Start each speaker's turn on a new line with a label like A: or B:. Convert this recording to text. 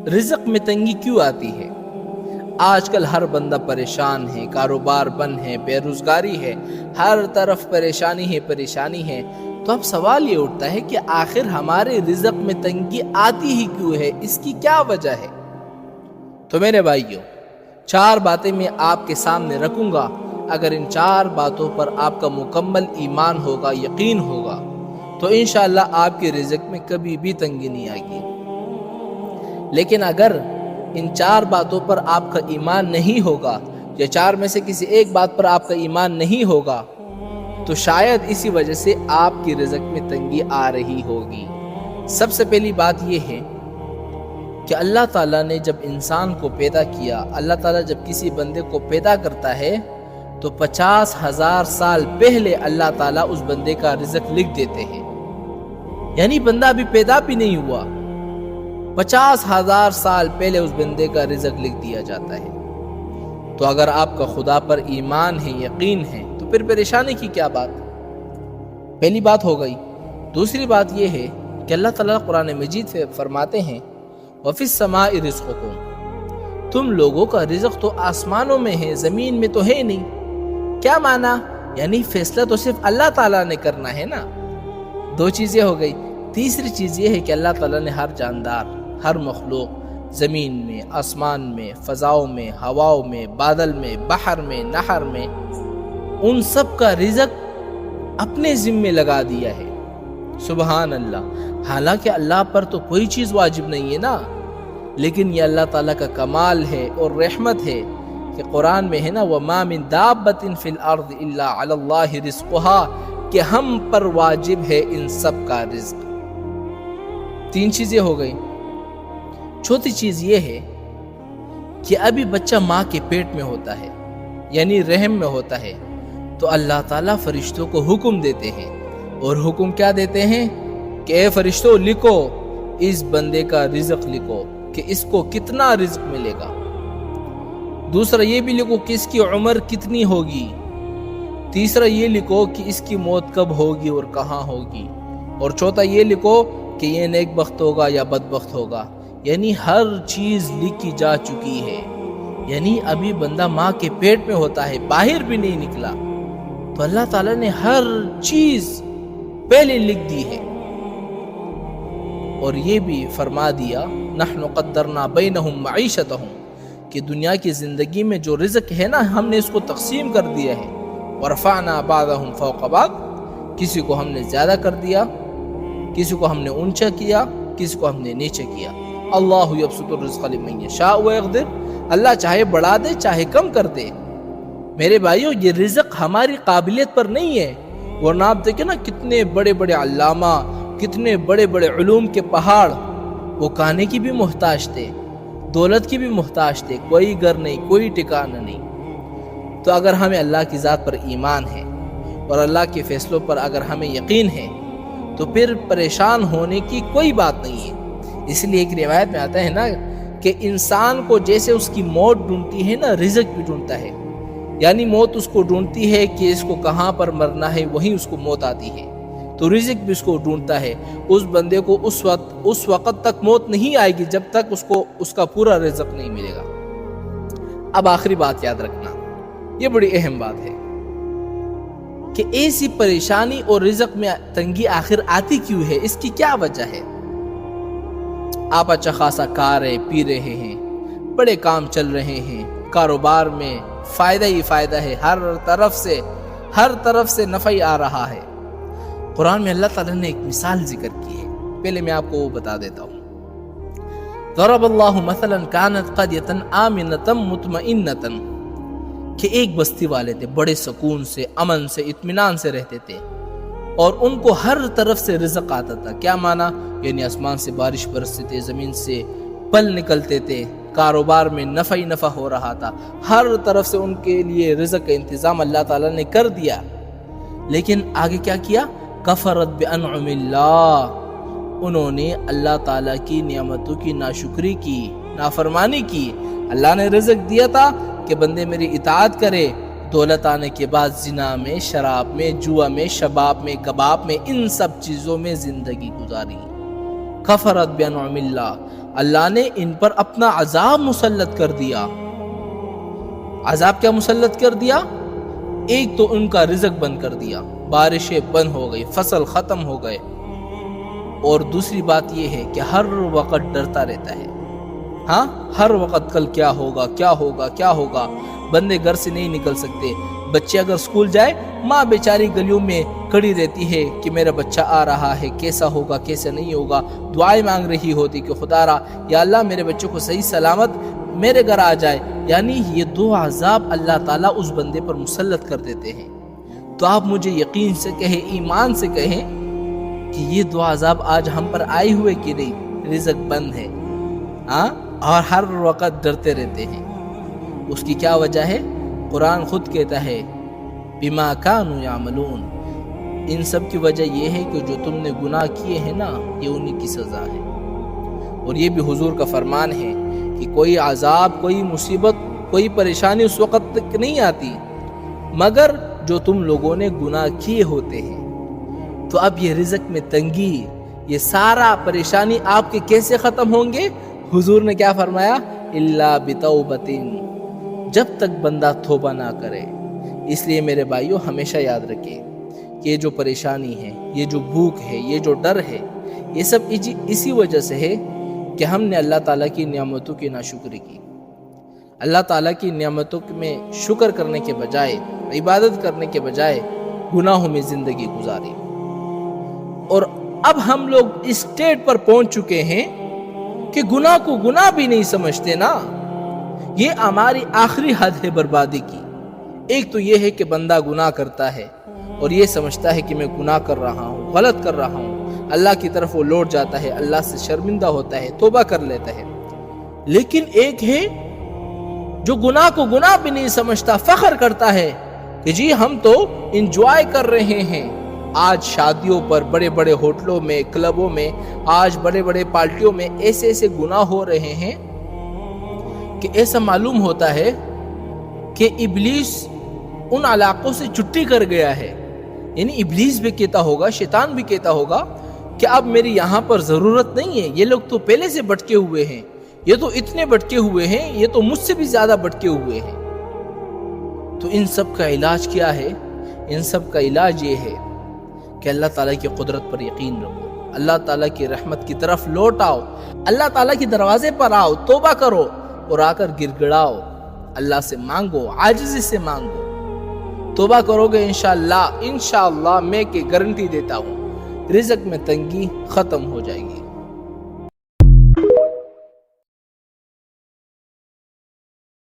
A: رزق میں تنگی کیوں آتی ہے؟ آج کل ہر بندہ پریشان ہے، کاروبار بند ہے، بے روزگاری ہے، ہر طرف پریشانی ہے۔ تو اب سوال یہ اٹھتا ہے کہ آخر ہمارے رزق میں تنگی آتی ہی کیوں ہے؟ اس کی کیا وجہ ہے؟ تو میرے بھائیوں، 4 باتیں میں آپ کے سامنے رکھوں گا۔ اگر ان 4 باتوں پر آپ کا مکمل ایمان ہوگا، یقین ہوگا، تو انشاءاللہ آپ کے رزق میں کبھی بھی تنگی نہیں آئے گی۔ لیکن اگر ان 4 باتوں پر آپ کا ایمان نہیں ہوگا، یا 4 میں سے کسی ایک بات پر آپ کا ایمان نہیں ہوگا، تو شاید اسی وجہ سے آپ کی رزق میں تنگی آ رہی ہوگی۔ سب سے پہلی بات یہ ہے کہ اللہ تعالیٰ نے جب انسان کو پیدا کیا، اللہ تعالیٰ جب کسی بندے کو پیدا کرتا ہے تو 50,000 سال پہلے اللہ تعالیٰ اس بندے کا رزق لکھ دیتے ہیں۔ یعنی بندہ ابھی پیدا بھی نہیں ہوا، 50,000 سال پہلے اس بندے کا رزق لکھ دیا جاتا ہے۔ تو اگر آپ کا خدا پر ایمان ہے، یقین ہے، تو پھر پریشانی کی کیا بات؟ پہلی بات ہو گئی۔ دوسری بات یہ ہے کہ اللہ تعالیٰ قرآن مجید سے فرماتے ہیں وَفِي السَّمَاءِ رِزْقُكُمْ، تم لوگوں کا رزق تو آسمانوں میں ہے، زمین میں تو ہے نہیں۔ کیا معنی؟ یعنی فیصلہ تو صرف اللہ تعالیٰ نے کرنا ہے نا۔ 2 چیزیں ہو گئی۔ تیسری چیز یہ ہے کہ اللہ تعالیٰ نے ہر جاندار، ہر مخلوق، زمین میں، آسمان میں، فضاؤں میں، ہواؤں میں، بادل میں، بحر میں، نہر میں، ان سب کا رزق اپنے ذمے لگا دیا ہے۔ سبحان اللہ۔ حالانکہ اللہ پر تو کوئی چیز واجب نہیں ہے نا، لیکن یہ اللہ تعالیٰ کا کمال ہے اور رحمت ہے کہ قرآن میں ہے نا وَمَا مِن دَابَّةٍ فِي الْأَرْضِ إِلَّا عَلَى اللَّهِ رِزْقُهَا، کہ ہم پر واجب ہے ان سب کا رزق۔ 3 چیزیں ہو گئی۔ چوتھی چیز یہ ہے کہ ابھی بچہ ماں کے پیٹ میں ہوتا ہے، یعنی رحم میں ہوتا ہے، تو اللہ تعالیٰ فرشتوں کو حکم دیتے ہیں، اور حکم کیا دیتے ہیں کہ اے فرشتوں لکھو، اس بندے کا رزق لکھو کہ اس کو کتنا رزق ملے گا۔ دوسرا یہ بھی لکھو کہ اس کی عمر کتنی ہوگی۔ تیسرا یہ لکھو کہ اس کی موت کب ہوگی اور کہاں ہوگی۔ اور چوتھا یہ لکھو کہ یہ نیک بخت ہوگا یا بدبخت ہوگا۔ یعنی ہر چیز لکھی جا چکی ہے۔ یعنی ابھی بندہ ماں کے پیٹ میں ہوتا ہے، باہر بھی نہیں نکلا، تو اللہ تعالیٰ نے ہر چیز پہلے لکھ دی ہے۔ اور یہ بھی فرما دیا نحن قدرنا بینہم معیشتہم، کہ دنیا کی زندگی میں جو رزق ہے نا، ہم نے اس کو تقسیم کر دیا ہے۔ ورفعنا بعضہم فوق بعض، کسی کو ہم نے زیادہ کر دیا، کسی کو ہم نے اونچا کیا، کسی کو ہم نے نیچے کیا۔ اللہ یبسط الرزق لمن یشاء ویقدر، اللہ چاہے بڑھا دے چاہے کم کر دے۔ میرے بھائیو، یہ رزق ہماری قابلیت پر نہیں ہے، ورنہ آپ دیکھیں نا کتنے بڑے بڑے علامہ، کتنے بڑے بڑے علوم کے پہاڑ، وہ کھانے کی بھی محتاج تھے، دولت کی بھی محتاج تھے، کوئی گھر نہیں، کوئی ٹھکانہ نہیں۔ تو اگر ہمیں اللہ کی ذات پر ایمان ہے اور اللہ کے فیصلوں پر اگر ہمیں یقین ہے، تو پھر پریشان ہونے کی کوئی بات نہیں ہے۔ اس لیے ایک روایت میں آتا ہے نا کہ انسان کو جیسے اس کی موت ڈھونڈتی ہے نا، رزق بھی ڈھونڈتا ہے۔ یعنی موت اس کو ڈھونڈتی ہے کہ اس کو کہاں پر مرنا ہے، وہیں اس کو موت آتی ہے، تو رزق بھی اس کو ڈھونڈتا ہے۔ اس بندے کو اس وقت تک موت نہیں آئے گی جب تک اس کو اس کا پورا رزق نہیں ملے گا۔ اب آخری بات یاد رکھنا، یہ بڑی اہم بات ہے کہ ایسی پریشانی اور رزق میں تنگی آخر آتی کیوں ہے، اس کی کیا وجہ ہے؟ آپ اچھا خاصا کھا رہے پی رہے ہیں، بڑے کام چل رہے ہیں، کاروبار میں فائدہ ہی فائدہ ہے، ہر طرف سے نفع ہی آ رہا ہے۔ قرآن میں اللہ تعالیٰ نے ایک مثال ذکر کی ہے، پہلے میں آپ کو وہ بتا دیتا ہوں۔ ضرب اللہ مثلا كانت قرية آمنة مطمئنة، کہ ایک بستی والے تھے، بڑے سکون سے، امن سے، اطمینان سے رہتے تھے، اور ان کو ہر طرف سے رزق آتا تھا۔ کیا معنی؟ یعنی آسمان سے بارش برستے تھے، زمین سے پھل نکلتے تھے، کاروبار میں نفع ہی نفع ہو رہا تھا، ہر طرف سے ان کے لیے رزق کا انتظام اللہ تعالیٰ نے کر دیا۔ لیکن آگے کیا کیا؟ کفرت بانعم اللہ، انہوں نے اللہ تعالیٰ کی نعمتوں کی ناشکری کی، نافرمانی کی۔ اللہ نے رزق دیا تھا کہ بندے میری اطاعت کرے، دولت آنے کے بعد زنا میں، شراب میں، جوا میں، شباب میں، کباب میں، ان سب چیزوں میں زندگی گزاری۔ کفرت بانعم اللہ، اللہ نے ان پر اپنا عذاب مسلط کر دیا۔ عذاب کیا مسلط کر دیا؟ ایک تو ان کا رزق بند کر دیا، بارشیں بند ہو گئی، فصل ختم ہو گئے، اور دوسری بات یہ ہے کہ ہر وقت ڈرتا رہتا ہے، ہاں ہر وقت کل کیا ہوگا کیا ہوگا کیا ہوگا۔ بندے گھر سے نہیں نکل سکتے، بچے اگر سکول جائے ماں بیچاری گلیوں میں کھڑی رہتی ہے کہ میرا بچہ آ رہا ہے، کیسا ہوگا کیسا نہیں ہوگا، دعائیں مانگ رہی ہوتی کہ خدا را یا اللہ میرے بچوں کو صحیح سلامت میرے گھر آ جائے۔ یعنی یہ دو عذاب اللہ تعالیٰ اس بندے پر مسلط کر دیتے ہیں۔ تو آپ مجھے یقین سے کہیں، ایمان سے کہیں کہ یہ دو عذاب آج ہم پر آئے ہوئے کہ نہیں؟ رزق بند ہے، ہاں، اور ہر وقت ڈرتے رہتے ہیں۔ اس کی کیا وجہ ہے؟ قرآن خود کہتا ہے بما کانوا یعملون، ان سب کی وجہ یہ ہے کہ جو تم نے گناہ کیے ہیں نا، یہ انہی کی سزا ہے۔ اور یہ بھی حضور کا فرمان ہے کہ کوئی عذاب، کوئی مصیبت، کوئی پریشانی اس وقت تک نہیں آتی مگر جو تم لوگوں نے گناہ کیے ہوتے ہیں۔ تو اب یہ رزق میں تنگی، یہ سارا پریشانی آپ کے کیسے ختم ہوں گے؟ حضور نے کیا فرمایا؟ الا بتوبۃ، جب تک بندہ توبہ نہ کرے۔ اس لیے میرے بھائیوں ہمیشہ یاد رکھیں کہ یہ جو پریشانی ہے، یہ جو بھوک ہے، یہ جو ڈر ہے، یہ سب اسی وجہ سے ہے کہ ہم نے اللہ تعالیٰ کی نعمتوں کی ناشکری کی۔ اللہ تعالیٰ کی نعمتوں میں شکر کرنے کے بجائے، عبادت کرنے کے بجائے گناہوں میں زندگی گزاری۔ اور اب ہم لوگ اس اسٹیٹ پر پہنچ چکے ہیں کہ گناہ کو گناہ بھی نہیں سمجھتے نا۔ یہ ہماری آخری حد ہے بربادی کی۔ ایک تو یہ ہے کہ بندہ گناہ کرتا ہے اور یہ سمجھتا ہے کہ میں گناہ کر رہا ہوں، غلط کر رہا ہوں، اللہ کی طرف وہ لوٹ جاتا ہے، اللہ سے شرمندہ ہوتا ہے، توبہ کر لیتا ہے۔ لیکن ایک ہے جو گناہ کو گناہ بھی نہیں سمجھتا، فخر کرتا ہے کہ جی ہم تو انجوائے کر رہے ہیں۔ آج شادیوں پر، بڑے بڑے ہوٹلوں میں، کلبوں میں، آج بڑے بڑے پارٹیوں میں ایسے ایسے گناہ ہو رہے ہیں کہ ایسا معلوم ہوتا ہے کہ ابلیس ان علاقوں سے چھٹی کر گیا ہے۔ یعنی ابلیس بھی کہتا ہوگا، شیطان بھی کہتا ہوگا کہ اب میری یہاں پر ضرورت نہیں ہے، یہ لوگ تو پہلے سے بھٹکے ہوئے ہیں، یہ تو اتنے بھٹکے ہوئے ہیں، یہ تو مجھ سے بھی زیادہ بھٹکے ہوئے ہیں۔ تو ان سب کا علاج کیا ہے؟ ان سب کا علاج یہ ہے کہ اللہ تعالیٰ کی قدرت پر یقین رکھو، اللہ تعالیٰ کی رحمت کی طرف لوٹ آؤ، اللہ تعالیٰ کے دروازے پر آؤ، توبہ کرو اور آ کر گر گڑاؤ، اللہ سے مانگو، عاجزی سے مانگو۔ توبہ کرو گے انشاءاللہ میں کہ گارنٹی دیتا ہوں رزق میں تنگی ختم ہو جائے گی۔